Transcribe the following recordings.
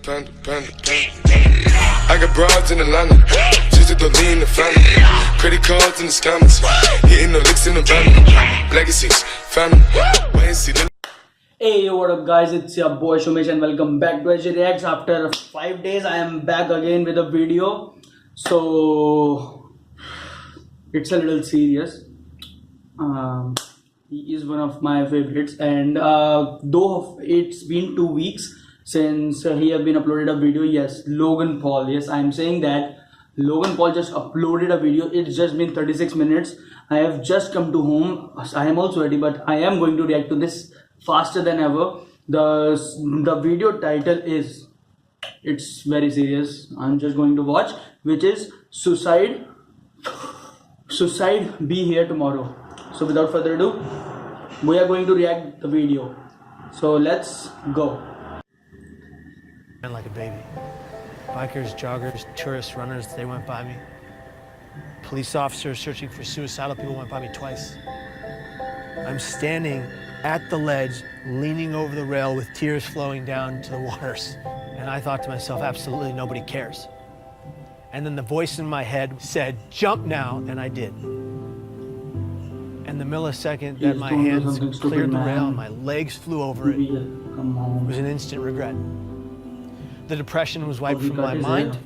Panda, panda, panda. I got broads in Atlanta, just to lean the family. Credit cards in the scammers, hitting the licks in the van. Legacies, family. Wait and see the. Hey, what up guys, it's your boy Shumesh and welcome back to HJ Reacts. After 5 days I am back again with a video. So it's a little serious. He is one of my favorites, and though it's been 2 weeks since he have been uploaded a video. Yes, Logan Paul. Yes, I am saying that Logan Paul just uploaded a video. It's just been 36 minutes. I have just come to home. I am also ready, but I am going to react to this faster than ever. The video title is, it's very serious. I'm just going to watch, which is Suicide Be Here Tomorrow. So without further ado, we are going to react the video. So let's go. Like a baby. Bikers, joggers, tourists, runners, they went by me. Police officers searching for suicidal people went by me twice. I'm standing at the ledge, leaning over the rail with tears flowing down to the waters. And I thought to myself, absolutely nobody cares. And then the voice in my head said, jump now, and I did. And the millisecond that my hands cleared the rail and my legs flew over it was an instant regret. The depression was wiped from my mind,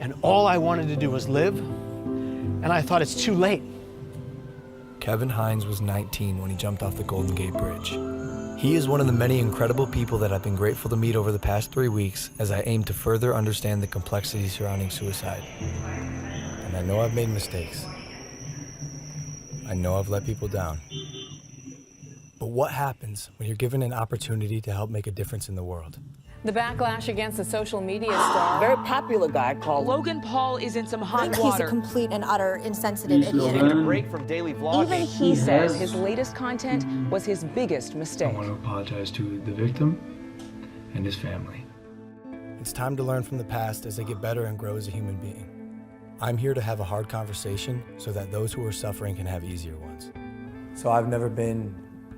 and all I wanted to do was live, and I thought it's too late. Kevin Hines was 19 when he jumped off the Golden Gate Bridge. He is one of the many incredible people that I've been grateful to meet over the past 3 weeks as I aim to further understand the complexities surrounding suicide. And I know I've made mistakes. I know I've let people down. But what happens when you're given an opportunity to help make a difference in the world? The backlash against the social media star. Very popular guy called Logan Paul is in some hot He's water. a complete and utter insensitive idiot. Take a break from daily vlogging. Even he says his latest content was his biggest mistake. I want to apologize to the victim and his family. It's time to learn from the past as they get better and grow as a human being. I'm here to have a hard conversation so that those who are suffering can have easier ones. So I've never been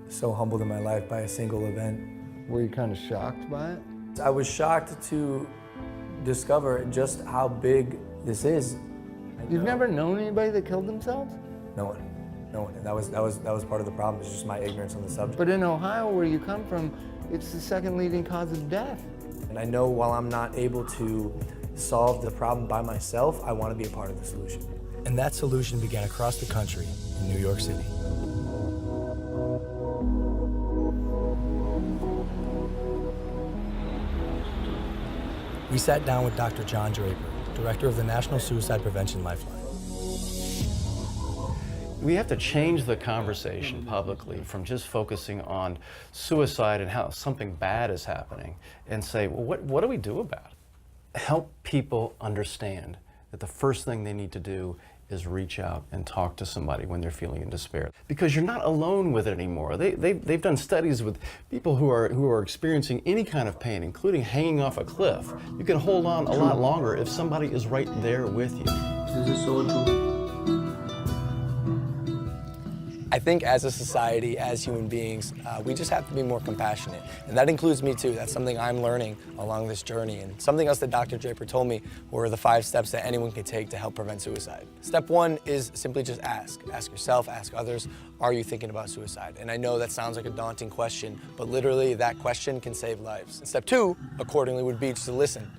so humbled in my life by a single event. Were you kind of shocked by it? I was shocked to discover just how big this is. You've never known anybody that killed themselves? No one. And that was part of the problem. It's just my ignorance on the subject. But in Ohio, where you come from, it's the second leading cause of death. And I know while I'm not able to solve the problem by myself, I want to be a part of the solution. And that solution began across the country in New York City. We sat down with Dr. John Draper, director of the National Suicide Prevention Lifeline. We have to change the conversation publicly from just focusing on suicide and how something bad is happening and say, well, what do we do about it? Help people understand that the first thing they need to do is reach out and talk to somebody when they're feeling in despair. Because you're not alone with it anymore. They've done studies with people who are experiencing any kind of pain, including hanging off a cliff. You can hold on a lot longer if somebody is right there with you. This is so true. I think as a society, as human beings, we just have to be more compassionate. And that includes me too. That's something I'm learning along this journey. And something else that Dr. Draper told me were the 5 steps that anyone can take to help prevent suicide. Step 1 is simply just ask. Ask yourself, ask others, are you thinking about suicide? And I know that sounds like a daunting question, but literally that question can save lives. And step 2, accordingly, would be just to listen.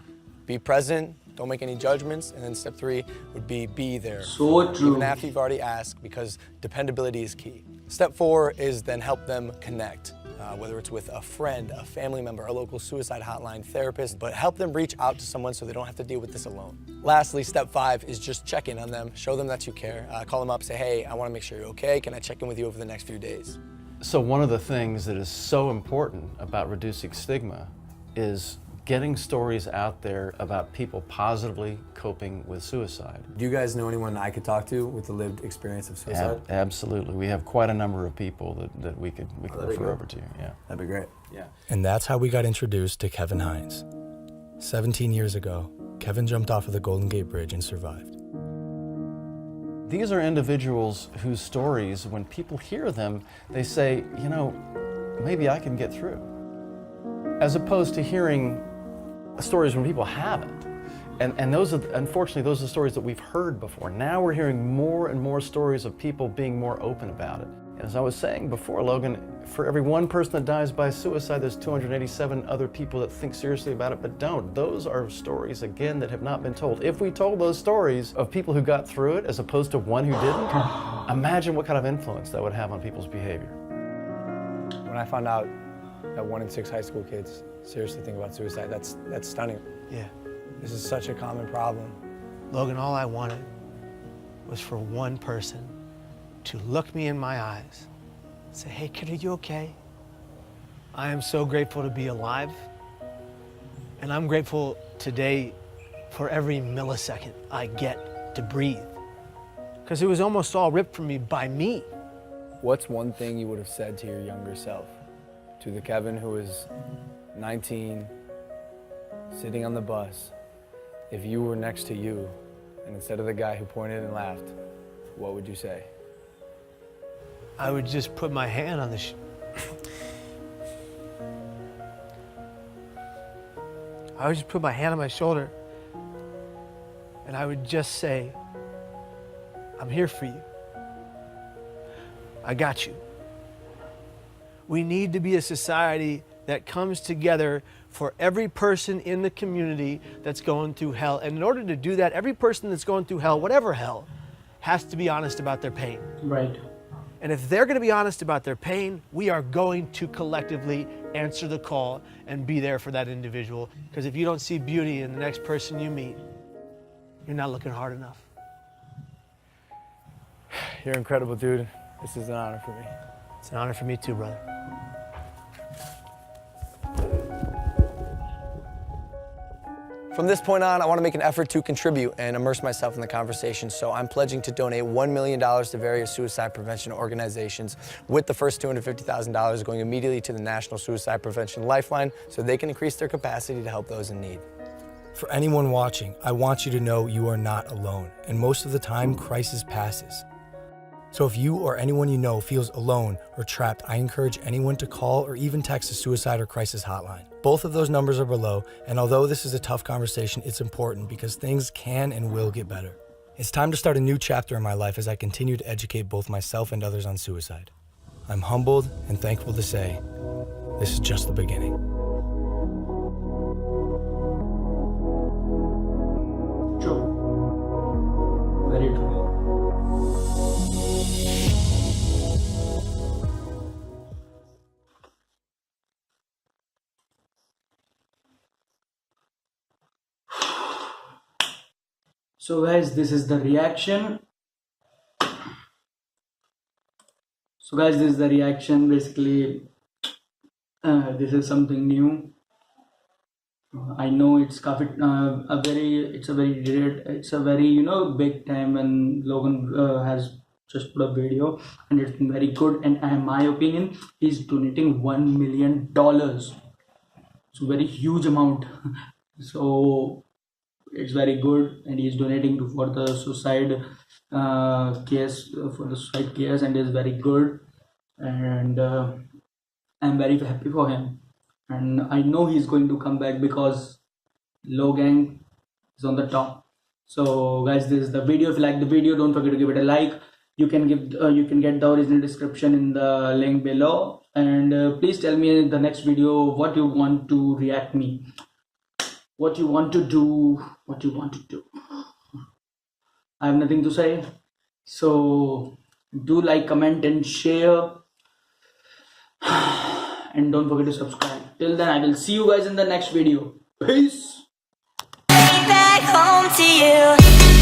Be present. Don't make any judgments. And then step 3 would be there. So true. Even after you've already asked, because dependability is key. Step 4 is then help them connect, whether it's with a friend, a family member, a local suicide hotline, therapist, but help them reach out to someone so they don't have to deal with this alone. Lastly, step 5 is just check in on them, show them that you care, call them up, say, hey, I want to make sure you're okay. Can I check in with you over the next few days? So one of the things that is so important about reducing stigma is getting stories out there about people positively coping with suicide. Do you guys know anyone I could talk to with the lived experience of suicide? Absolutely. We have quite a number of people that we could refer over to you. Yeah. That'd be great. Yeah. And that's how we got introduced to Kevin Hines. 17 years ago, Kevin jumped off of the Golden Gate Bridge and survived. These are individuals whose stories, when people hear them, they say, you know, maybe I can get through. As opposed to hearing stories when people haven't. And those are, unfortunately, those are the stories that we've heard before. Now we're hearing more and more stories of people being more open about it. And as I was saying before, Logan, for every one person that dies by suicide, there's 287 other people that think seriously about it but don't. Those are stories, again, that have not been told. If we told those stories of people who got through it as opposed to one who didn't, imagine what kind of influence that would have on people's behavior. When I found out that 1 in 6 high school kids seriously think about suicide, that's stunning. Yeah. This is such a common problem. Logan, all I wanted was for one person to look me in my eyes and say, hey, kid, are you okay? I am so grateful to be alive. And I'm grateful today for every millisecond I get to breathe. Because it was almost all ripped from me by me. What's one thing you would have said to your younger self? To the Kevin who was 19, sitting on the bus, if you were next to you, and instead of the guy who pointed and laughed, what would you say? I would just put my hand on the I would just put my hand on my shoulder and I would just say, I'm here for you. I got you. We need to be a society that comes together for every person in the community that's going through hell. And in order to do that, every person that's going through hell, whatever hell, has to be honest about their pain. Right. And if they're going to be honest about their pain, we are going to collectively answer the call and be there for that individual. Because if you don't see beauty in the next person you meet, you're not looking hard enough. You're incredible, dude. This is an honor for me. It's an honor for me too, brother. From this point on, I want to make an effort to contribute and immerse myself in the conversation, so I'm pledging to donate $1 million to various suicide prevention organizations, with the first $250,000 going immediately to the National Suicide Prevention Lifeline so they can increase their capacity to help those in need. For anyone watching, I want you to know you are not alone, and most of the time, crisis passes. So if you or anyone you know feels alone or trapped, I encourage anyone to call or even text the suicide or crisis hotline. Both of those numbers are below, and although this is a tough conversation, it's important because things can and will get better. It's time to start a new chapter in my life as I continue to educate both myself and others on suicide. I'm humbled and thankful to say, this is just the beginning. True. Very true. So guys, this is the reaction. Basically, this is something new. I know it's it's a very big time when Logan has just put a video, and it's been very good. And in my opinion, he's donating $1 million. It's a very huge amount. So it's very good, and he's donating for the suicide case, and is very good, and I'm very happy for him, and I know he's going to come back because Logan is on the top. So guys, this is the video. If you like the video, don't forget to give it a like. You can get the original description in the link below, and please tell me in the next video what you want to react me. What you want to do. I have nothing to say. So do like, comment and share, and don't forget to subscribe. Till then, I will see you guys in the next video. Peace. Back home to you.